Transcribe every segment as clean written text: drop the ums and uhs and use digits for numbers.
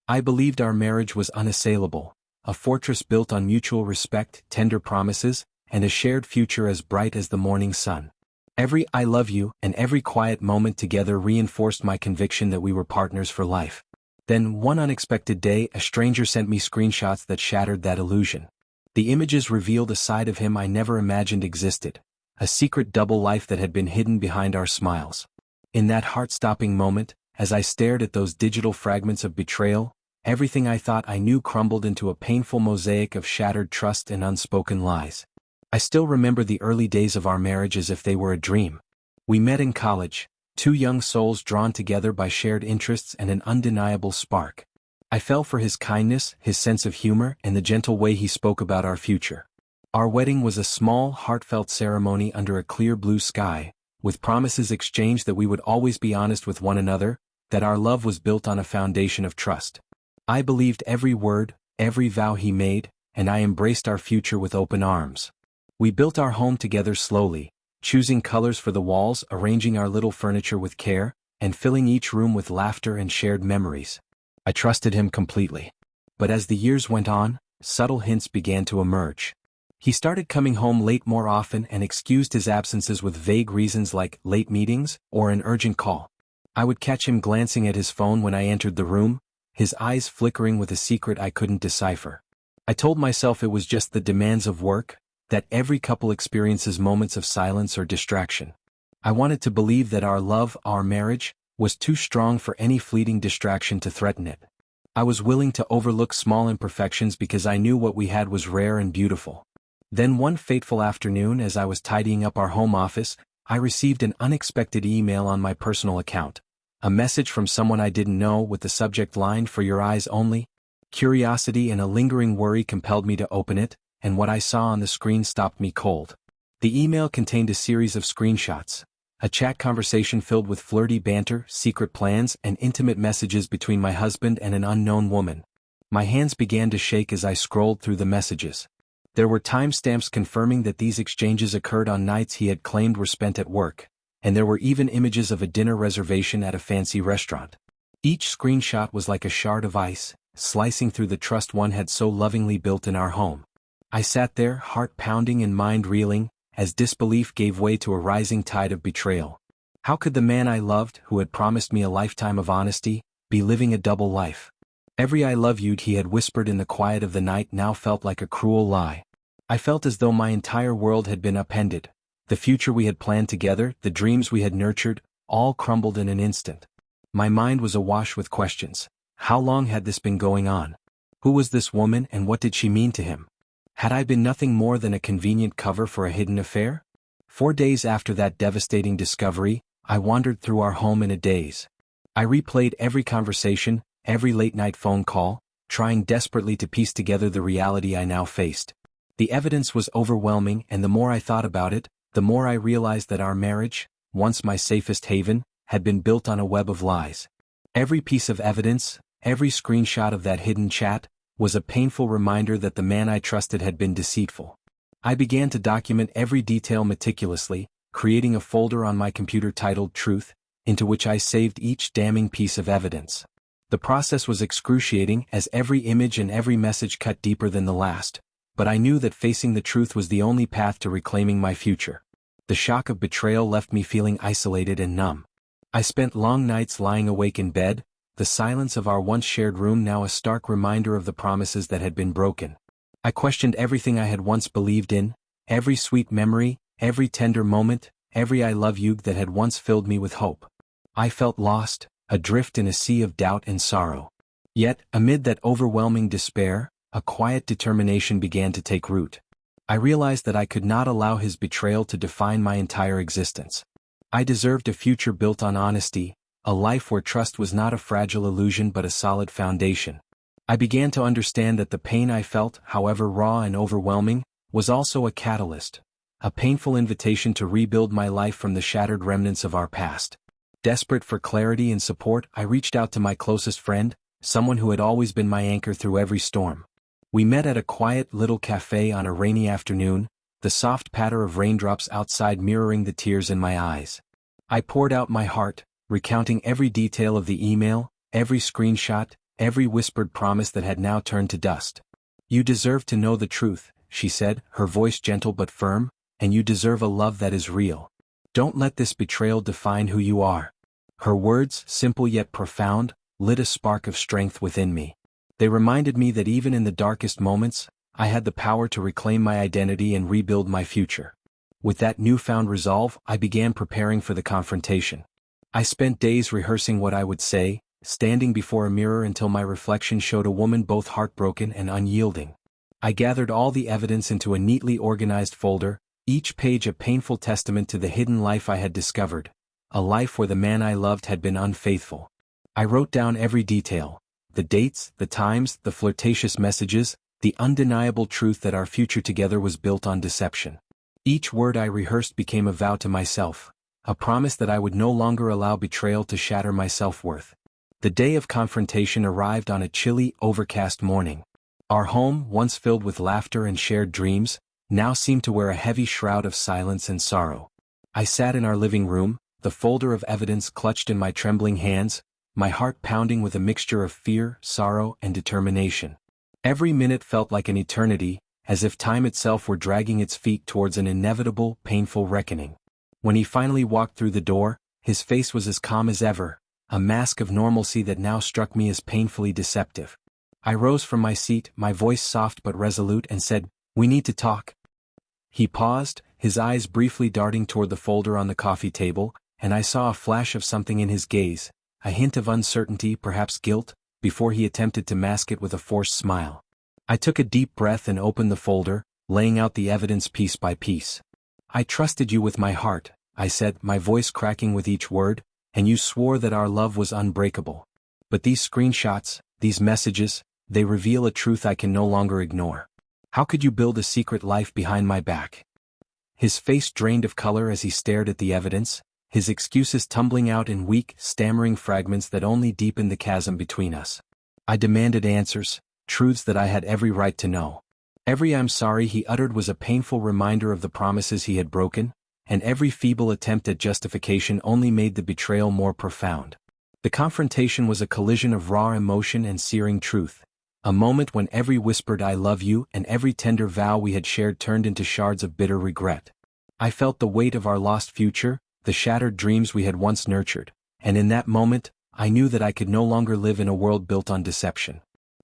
I believed our marriage was unassailable, a fortress built on mutual respect, tender promises, and a shared future as bright as the morning sun. Every "I love you" and every quiet moment together reinforced my conviction that we were partners for life. Then, one unexpected day, a stranger sent me screenshots that shattered that illusion. The images revealed a side of him I never imagined existed, a secret double life that had been hidden behind our smiles. In that heart-stopping moment, as I stared at those digital fragments of betrayal, everything I thought I knew crumbled into a painful mosaic of shattered trust and unspoken lies. I still remember the early days of our marriage as if they were a dream. We met in college, two young souls drawn together by shared interests and an undeniable spark. I fell for his kindness, his sense of humor, and the gentle way he spoke about our future. Our wedding was a small, heartfelt ceremony under a clear blue sky, with promises exchanged that we would always be honest with one another, that our love was built on a foundation of trust. I believed every word, every vow he made, and I embraced our future with open arms. We built our home together slowly, choosing colors for the walls, arranging our little furniture with care, and filling each room with laughter and shared memories. I trusted him completely. But as the years went on, subtle hints began to emerge. He started coming home late more often and excused his absences with vague reasons like late meetings or an urgent call. I would catch him glancing at his phone when I entered the room, his eyes flickering with a secret I couldn't decipher. I told myself it was just the demands of work, that every couple experiences moments of silence or distraction. I wanted to believe that our love, our marriage, was too strong for any fleeting distraction to threaten it. I was willing to overlook small imperfections because I knew what we had was rare and beautiful. Then one fateful afternoon, as I was tidying up our home office, I received an unexpected email on my personal account. A message from someone I didn't know with the subject line, "For your eyes only." Curiosity and a lingering worry compelled me to open it, and what I saw on the screen stopped me cold. The email contained a series of screenshots, a chat conversation filled with flirty banter, secret plans, and intimate messages between my husband and an unknown woman. My hands began to shake as I scrolled through the messages. There were timestamps confirming that these exchanges occurred on nights he had claimed were spent at work, and there were even images of a dinner reservation at a fancy restaurant. Each screenshot was like a shard of ice, slicing through the trust one had so lovingly built in our home. I sat there, heart pounding and mind reeling, as disbelief gave way to a rising tide of betrayal. How could the man I loved, who had promised me a lifetime of honesty, be living a double life? Every "I love you" he had whispered in the quiet of the night now felt like a cruel lie. I felt as though my entire world had been upended. The future we had planned together, the dreams we had nurtured, all crumbled in an instant. My mind was awash with questions. How long had this been going on? Who was this woman and what did she mean to him? Had I been nothing more than a convenient cover for a hidden affair? 4 days after that devastating discovery, I wandered through our home in a daze. I replayed every conversation, every late-night phone call, trying desperately to piece together the reality I now faced. The evidence was overwhelming, and the more I thought about it, the more I realized that our marriage, once my safest haven, had been built on a web of lies. Every piece of evidence, every screenshot of that hidden chat, was a painful reminder that the man I trusted had been deceitful. I began to document every detail meticulously, creating a folder on my computer titled Truth, into which I saved each damning piece of evidence. The process was excruciating, as every image and every message cut deeper than the last, but I knew that facing the truth was the only path to reclaiming my future. The shock of betrayal left me feeling isolated and numb. I spent long nights lying awake in bed, the silence of our once shared room now a stark reminder of the promises that had been broken. I questioned everything I had once believed in, every sweet memory, every tender moment, every "I love you" that had once filled me with hope. I felt lost, adrift in a sea of doubt and sorrow. Yet, amid that overwhelming despair, a quiet determination began to take root. I realized that I could not allow his betrayal to define my entire existence. I deserved a future built on honesty, a life where trust was not a fragile illusion but a solid foundation. I began to understand that the pain I felt, however raw and overwhelming, was also a catalyst, a painful invitation to rebuild my life from the shattered remnants of our past. Desperate for clarity and support, I reached out to my closest friend, someone who had always been my anchor through every storm. We met at a quiet little cafe on a rainy afternoon, the soft patter of raindrops outside mirroring the tears in my eyes. I poured out my heart, recounting every detail of the email, every screenshot, every whispered promise that had now turned to dust. "You deserve to know the truth," she said, her voice gentle but firm, "and you deserve a love that is real. Don't let this betrayal define who you are." Her words, simple yet profound, lit a spark of strength within me. They reminded me that even in the darkest moments, I had the power to reclaim my identity and rebuild my future. With that newfound resolve, I began preparing for the confrontation. I spent days rehearsing what I would say, standing before a mirror until my reflection showed a woman both heartbroken and unyielding. I gathered all the evidence into a neatly organized folder, each page a painful testament to the hidden life I had discovered, a life where the man I loved had been unfaithful. I wrote down every detail, the dates, the times, the flirtatious messages, the undeniable truth that our future together was built on deception. Each word I rehearsed became a vow to myself, a promise that I would no longer allow betrayal to shatter my self-worth. The day of confrontation arrived on a chilly, overcast morning. Our home, once filled with laughter and shared dreams, now seemed to wear a heavy shroud of silence and sorrow. I sat in our living room, the folder of evidence clutched in my trembling hands, my heart pounding with a mixture of fear, sorrow, and determination. Every minute felt like an eternity, as if time itself were dragging its feet towards an inevitable, painful reckoning. When he finally walked through the door, his face was as calm as ever, a mask of normalcy that now struck me as painfully deceptive. I rose from my seat, my voice soft but resolute, and said, "We need to talk." He paused, his eyes briefly darting toward the folder on the coffee table, and I saw a flash of something in his gaze, a hint of uncertainty, perhaps guilt, before he attempted to mask it with a forced smile. I took a deep breath and opened the folder, laying out the evidence piece by piece. "I trusted you with my heart," I said, my voice cracking with each word, "and you swore that our love was unbreakable. But these screenshots, these messages, they reveal a truth I can no longer ignore. How could you build a secret life behind my back?" His face drained of color as he stared at the evidence, his excuses tumbling out in weak, stammering fragments that only deepened the chasm between us. I demanded answers, truths that I had every right to know. Every "I'm sorry" he uttered was a painful reminder of the promises he had broken, and every feeble attempt at justification only made the betrayal more profound. The confrontation was a collision of raw emotion and searing truth, a moment when every whispered "I love you" and every tender vow we had shared turned into shards of bitter regret. I felt the weight of our lost future, the shattered dreams we had once nurtured, and in that moment, I knew that I could no longer live in a world built on deception.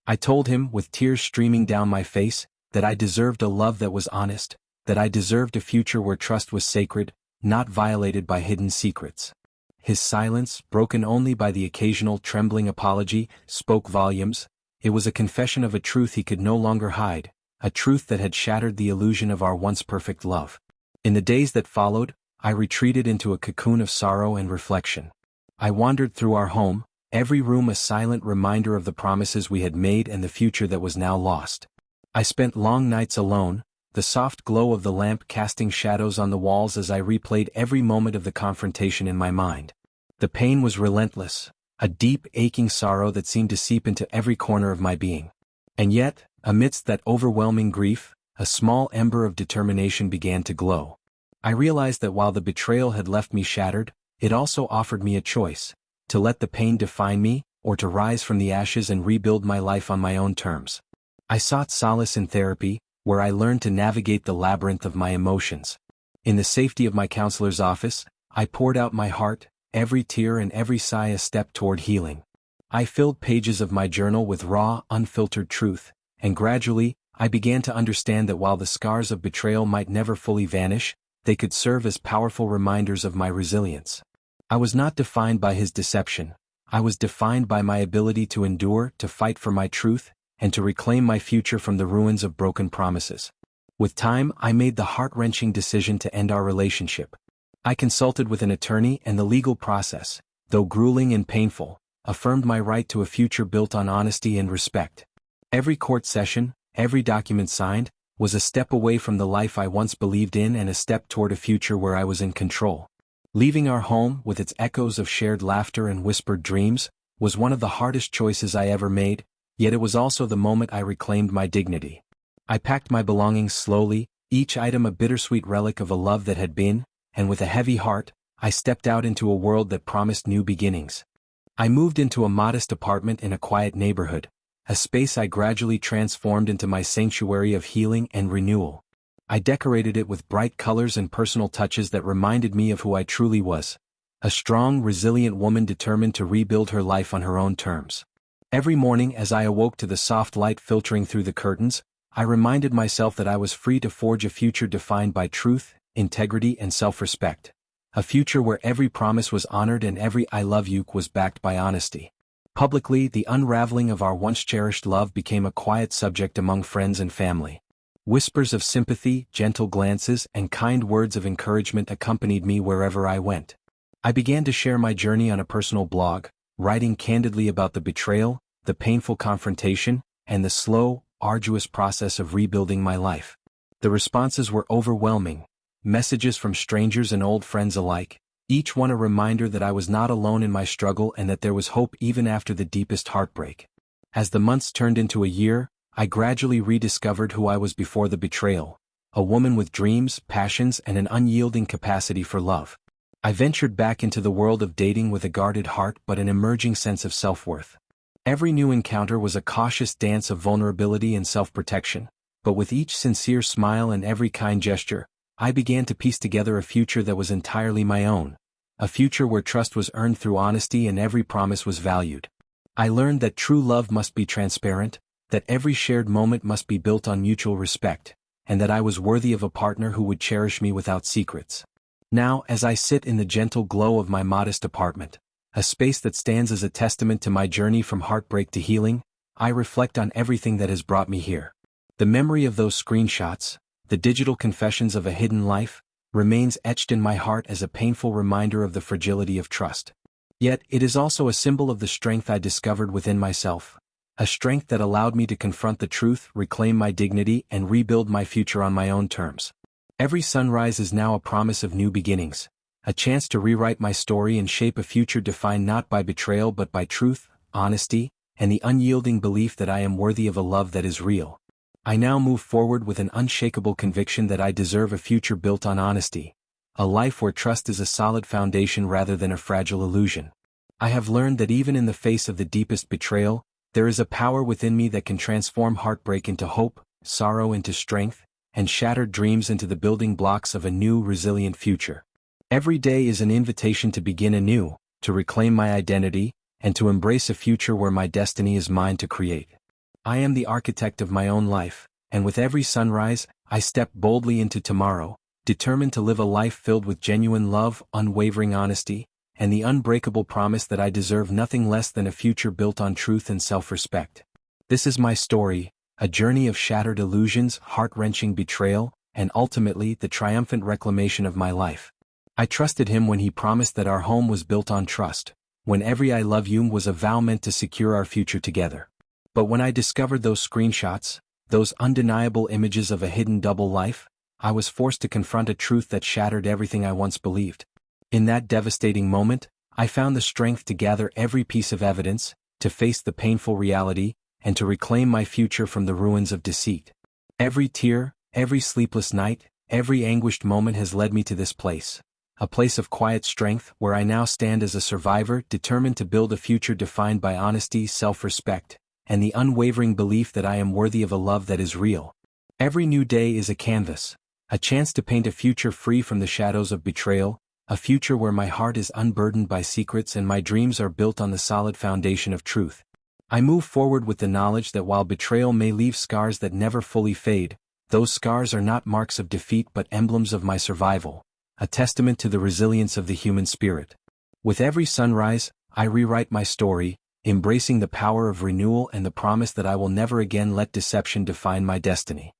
I told him, with tears streaming down my face, that I deserved a love that was honest, that I deserved a future where trust was sacred, not violated by hidden secrets. His silence, broken only by the occasional trembling apology, spoke volumes. It was a confession of a truth he could no longer hide, a truth that had shattered the illusion of our once perfect love. In the days that followed, I retreated into a cocoon of sorrow and reflection. I wandered through our home, every room a silent reminder of the promises we had made and the future that was now lost. I spent long nights alone, the soft glow of the lamp casting shadows on the walls as I replayed every moment of the confrontation in my mind. The pain was relentless, a deep, aching sorrow that seemed to seep into every corner of my being. And yet, amidst that overwhelming grief, a small ember of determination began to glow. I realized that while the betrayal had left me shattered, it also offered me a choice, to let the pain define me, or to rise from the ashes and rebuild my life on my own terms. I sought solace in therapy, where I learned to navigate the labyrinth of my emotions. In the safety of my counselor's office, I poured out my heart, every tear and every sigh a step toward healing. I filled pages of my journal with raw, unfiltered truth, and gradually, I began to understand that while the scars of betrayal might never fully vanish, they could serve as powerful reminders of my resilience. I was not defined by his deception. I was defined by my ability to endure, to fight for my truth, and to reclaim my future from the ruins of broken promises. With time, I made the heart-wrenching decision to end our relationship. I consulted with an attorney, and the legal process, though grueling and painful, affirmed my right to a future built on honesty and respect. Every court session, every document signed, was a step away from the life I once believed in and a step toward a future where I was in control. Leaving our home, with its echoes of shared laughter and whispered dreams, was one of the hardest choices I ever made, yet it was also the moment I reclaimed my dignity. I packed my belongings slowly, each item a bittersweet relic of a love that had been, and with a heavy heart, I stepped out into a world that promised new beginnings. I moved into a modest apartment in a quiet neighborhood, a space I gradually transformed into my sanctuary of healing and renewal. I decorated it with bright colors and personal touches that reminded me of who I truly was, a strong, resilient woman determined to rebuild her life on her own terms. Every morning as I awoke to the soft light filtering through the curtains, I reminded myself that I was free to forge a future defined by truth, integrity, and self-respect. A future where every promise was honored and every "I love you" was backed by honesty. Publicly, the unraveling of our once-cherished love became a quiet subject among friends and family. Whispers of sympathy, gentle glances, and kind words of encouragement accompanied me wherever I went. I began to share my journey on a personal blog, writing candidly about the betrayal, the painful confrontation, and the slow, arduous process of rebuilding my life. The responses were overwhelming. Messages from strangers and old friends alike, each one a reminder that I was not alone in my struggle and that there was hope even after the deepest heartbreak. As the months turned into a year, I gradually rediscovered who I was before the betrayal, a woman with dreams, passions, and an unyielding capacity for love. I ventured back into the world of dating with a guarded heart but an emerging sense of self-worth. Every new encounter was a cautious dance of vulnerability and self-protection, but with each sincere smile and every kind gesture, I began to piece together a future that was entirely my own, a future where trust was earned through honesty and every promise was valued. I learned that true love must be transparent, that every shared moment must be built on mutual respect, and that I was worthy of a partner who would cherish me without secrets. Now, as I sit in the gentle glow of my modest apartment, a space that stands as a testament to my journey from heartbreak to healing, I reflect on everything that has brought me here. The memory of those screenshots, the digital confessions of a hidden life, remains etched in my heart as a painful reminder of the fragility of trust. Yet, it is also a symbol of the strength I discovered within myself, a strength that allowed me to confront the truth, reclaim my dignity, and rebuild my future on my own terms. Every sunrise is now a promise of new beginnings, a chance to rewrite my story and shape a future defined not by betrayal but by truth, honesty, and the unyielding belief that I am worthy of a love that is real. I now move forward with an unshakable conviction that I deserve a future built on honesty, a life where trust is a solid foundation rather than a fragile illusion. I have learned that even in the face of the deepest betrayal, there is a power within me that can transform heartbreak into hope, sorrow into strength, and shattered dreams into the building blocks of a new, resilient future. Every day is an invitation to begin anew, to reclaim my identity, and to embrace a future where my destiny is mine to create. I am the architect of my own life, and with every sunrise, I step boldly into tomorrow, determined to live a life filled with genuine love, unwavering honesty, and the unbreakable promise that I deserve nothing less than a future built on truth and self-respect. This is my story, a journey of shattered illusions, heart-wrenching betrayal, and ultimately the triumphant reclamation of my life. I trusted him when he promised that our home was built on trust, when every "I love you" was a vow meant to secure our future together. But when I discovered those screenshots, those undeniable images of a hidden double life, I was forced to confront a truth that shattered everything I once believed. In that devastating moment, I found the strength to gather every piece of evidence, to face the painful reality, and to reclaim my future from the ruins of deceit. Every tear, every sleepless night, every anguished moment has led me to this place, a place of quiet strength where I now stand as a survivor determined to build a future defined by honesty, self-respect, and the unwavering belief that I am worthy of a love that is real. Every new day is a canvas, a chance to paint a future free from the shadows of betrayal, a future where my heart is unburdened by secrets and my dreams are built on the solid foundation of truth. I move forward with the knowledge that while betrayal may leave scars that never fully fade, those scars are not marks of defeat but emblems of my survival, a testament to the resilience of the human spirit. With every sunrise, I rewrite my story, embracing the power of renewal and the promise that I will never again let deception define my destiny.